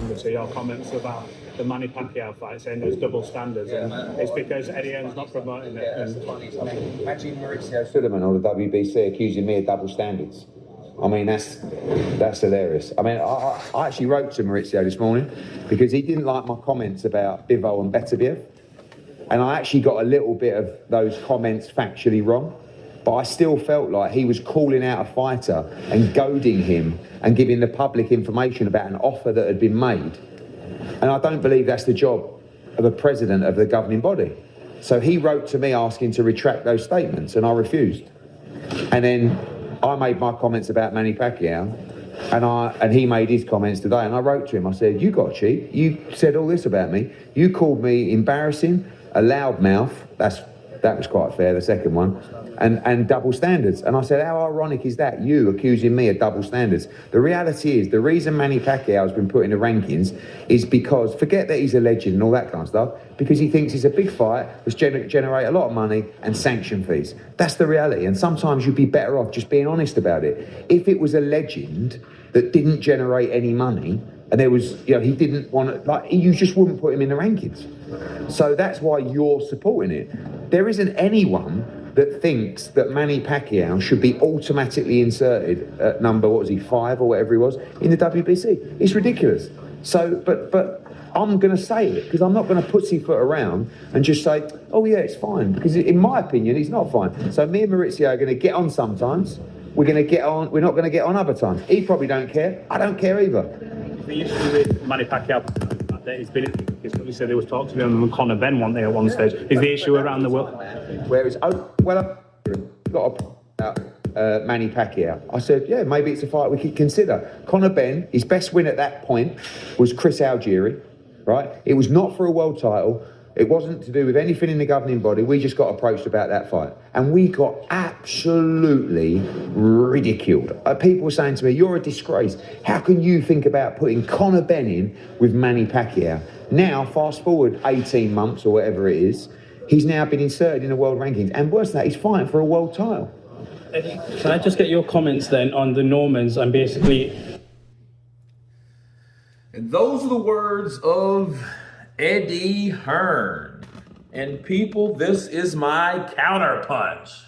responded to your comments about the Manny Pacquiao fight, saying there's double standards, and it's because Eddie Hearn's not promoting it. That's funny. I mean, imagine Mauricio Sulaiman or the WBC accusing me of double standards. I mean, that's hilarious. I mean, I actually wrote to Mauricio this morning because he didn't like my comments about Bivol and Beterbiev. And I actually got a little bit of those comments factually wrong. But I still felt like he was calling out a fighter and goading him and giving the public information about an offer that had been made. And I don't believe that's the job of a president of the governing body. So he wrote to me asking to retract those statements, and I refused. And then I made my comments about Manny Pacquiao, and he made his comments today, and I wrote to him, I said, you got cheat. You said all this about me. You called me embarrassing, a loudmouth. That was quite fair, the second one. And double standards. And I said, how ironic is that, you accusing me of double standards? The reality is, the reason Manny Pacquiao has been put in the rankings is because, forget that he's a legend and all that kind of stuff, because he thinks it's a big fight which generate a lot of money and sanction fees. That's the reality. And sometimes you'd be better off just being honest about it. If it was a legend that didn't generate any money, and there was, he didn't want to, like, you just wouldn't put him in the rankings. So that's why you're supporting it. There isn't anyone that thinks that Manny Pacquiao should be automatically inserted at number, 5 or whatever he was, in the WBC. It's ridiculous. So, but I'm going to say it, because I'm not going to pussyfoot around and just say, oh yeah, it's fine. Because in my opinion, he's not fine. So me and Mauricio are going to get on sometimes. We're going to get on. We're not going to get on other times. He probably don't care. I don't care either. The issue with Manny Pacquiao, he said there was talk to him and Conor Benn one day at one stage. Is the issue around the world? Where it's, I've got a Manny Pacquiao. I said, yeah, maybe it's a fight we could consider. Conor Benn, his best win at that point was Chris Algieri, right? It was not for a world title. It wasn't to do with anything in the governing body. We just got approached about that fight. And we got absolutely ridiculed. People were saying to me, you're a disgrace. How can you think about putting Conor Benn in with Manny Pacquiao? Now, fast forward 18 months or whatever it is, he's now been inserted in the world rankings. And worse than that, he's fighting for a world title. Can I just get your comments then on the Normans and basically... And those are the words of Eddie Hearn. And people, this is my counterpunch.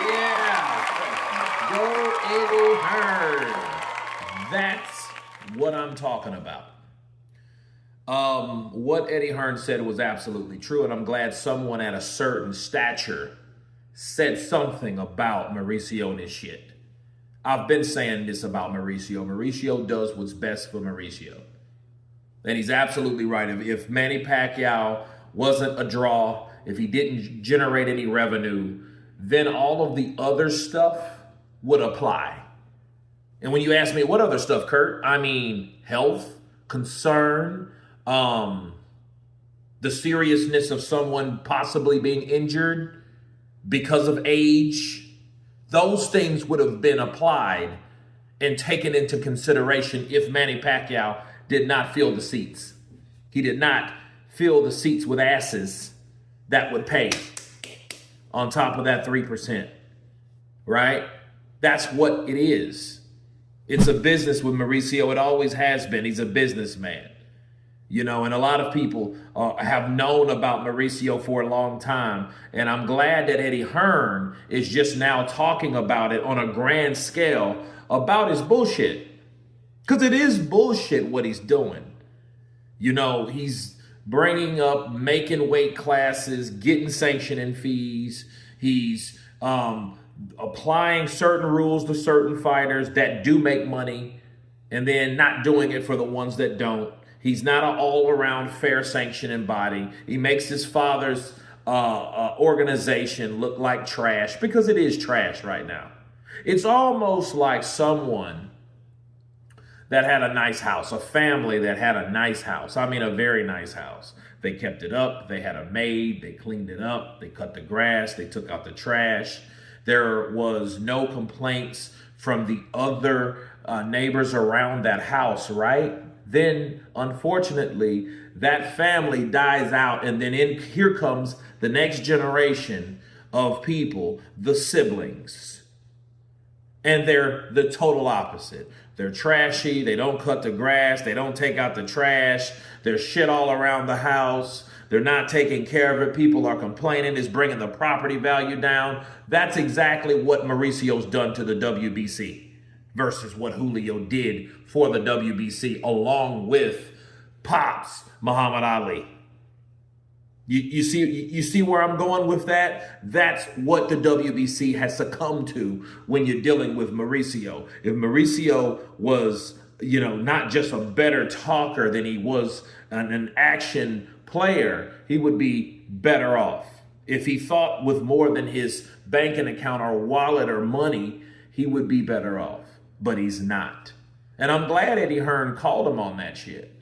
Yeah. Go Eddie Hearn. That's what I'm talking about. What Eddie Hearn said was absolutely true, and I'm glad someone at a certain stature said something about Mauricio and his shit. I've been saying this about Mauricio. Mauricio does what's best for Mauricio. And he's absolutely right. If Manny Pacquiao wasn't a draw, if he didn't generate any revenue, then all of the other stuff would apply. And when you ask me, what other stuff, Kurt? I mean, health, concern, the seriousness of someone possibly being injured because of age. Those things would have been applied and taken into consideration if Manny Pacquiao did not fill the seats. He did not fill the seats with asses that would pay on top of that 3%, right? That's what it is. It's a business with Mauricio. It always has been. He's a businessman. You know, and a lot of people have known about Mauricio for a long time. And I'm glad that Eddie Hearn is just now talking about it on a grand scale about his bullshit. Because it is bullshit what he's doing. You know, he's bringing up making weight classes, getting sanctioning fees. He's applying certain rules to certain fighters that do make money and then not doing it for the ones that don't. He's not an all-around fair sanctioning body. He makes his father's organization look like trash, because it is trash right now. It's almost like someone that had a nice house, a family that had a nice house. I mean, a very nice house. They kept it up. They had a maid. They cleaned it up. They cut the grass. They took out the trash. There was no complaints from the other neighbors around that house, right? Then, unfortunately, that family dies out, and then here comes the next generation of people, the siblings. And they're the total opposite. They're trashy. They don't cut the grass. They don't take out the trash. There's shit all around the house. They're not taking care of it. People are complaining. It's bringing the property value down. That's exactly what Mauricio's done to the WBC versus what Julio did for the WBC along with Pops Muhammad Ali. You see where I'm going with that? That's what the WBC has succumbed to when you're dealing with Mauricio. If Mauricio was, not just a better talker than he was an action player, he would be better off. If he thought with more than his banking account or wallet or money, he would be better off. But he's not. And I'm glad Eddie Hearn called him on that shit.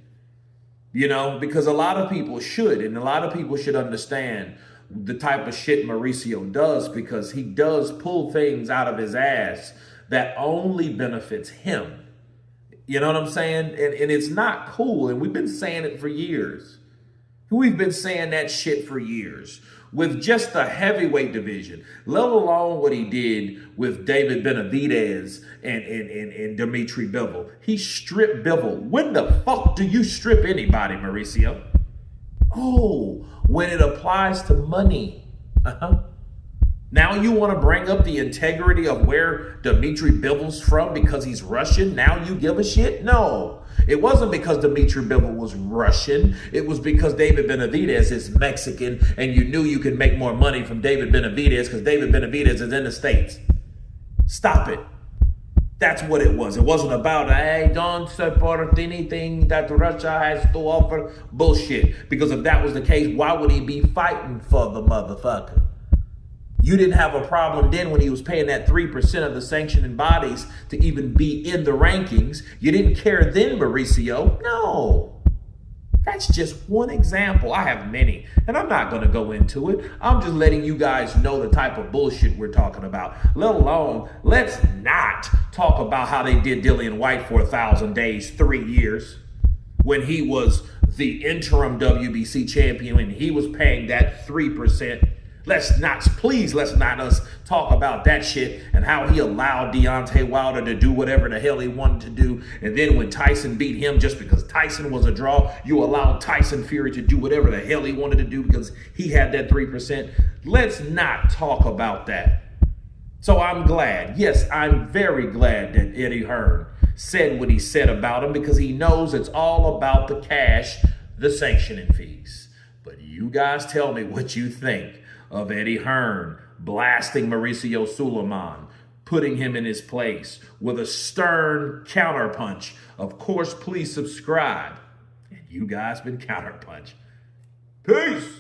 Because a lot of people should, and a lot of people should understand the type of shit Mauricio does, because he does pull things out of his ass that only benefits him. You know what I'm saying? And it's not cool. And we've been saying it for years. We've been saying that shit for years. With just the heavyweight division, let alone what he did with David Benavidez and Dimitri Bivol. He stripped Bivol. When the fuck do you strip anybody, Mauricio? Oh, when it applies to money. Now you want to bring up the integrity of where Dimitri Bivol's from because he's Russian? Now you give a shit? No. It wasn't because Dimitri Bivol was Russian. It was because David Benavidez is Mexican, and you knew you could make more money from David Benavidez because David Benavidez is in the States. Stop it. That's what it was. It wasn't about, hey, don't support anything that Russia has to offer. Bullshit. Because if that was the case, why would he be fighting for the motherfucker? You didn't have a problem then when he was paying that 3% of the sanctioning bodies to even be in the rankings. You didn't care then, Mauricio. No. That's just one example. I have many, and I'm not going to go into it. I'm just letting you guys know the type of bullshit we're talking about. Let alone, let's not talk about how they did Dillian White for 1,000 days, 3 years, when he was the interim WBC champion and he was paying that 3%. Let's not us talk about that shit and how he allowed Deontay Wilder to do whatever the hell he wanted to do. And then when Tyson beat him just because Tyson was a draw, you allowed Tyson Fury to do whatever the hell he wanted to do because he had that 3%. Let's not talk about that. So I'm glad. Yes, I'm very glad that Eddie Hearn said what he said about him, because he knows it's all about the cash, the sanctioning fees. But you guys tell me what you think of Eddie Hearn blasting Mauricio Sulaiman, putting him in his place with a stern counterpunch. Of course, please subscribe. And you guys been counterpunched. Peace.